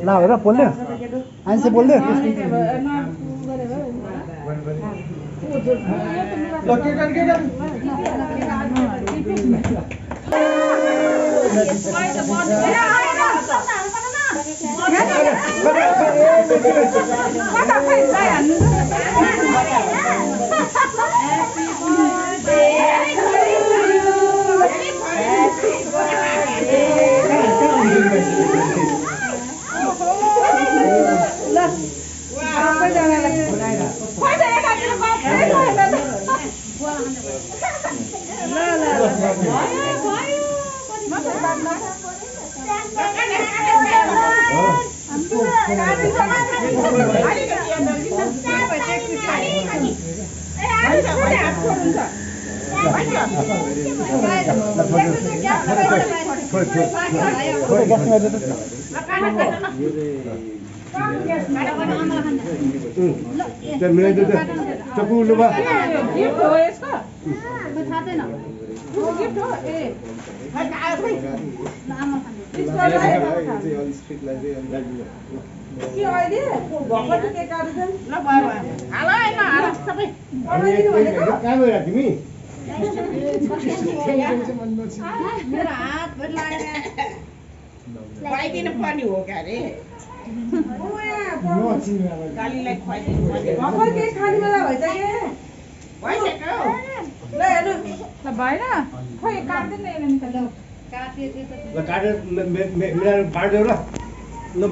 ला हेर बोल्दै आइसे बोल्दै खुवाइदिनु पर्ने हो क्या अरे गालीलाई खुवाइदिनु पर्ने भइसक्यो भएन खोइ काट्दैन काटेर बाँड्यो ल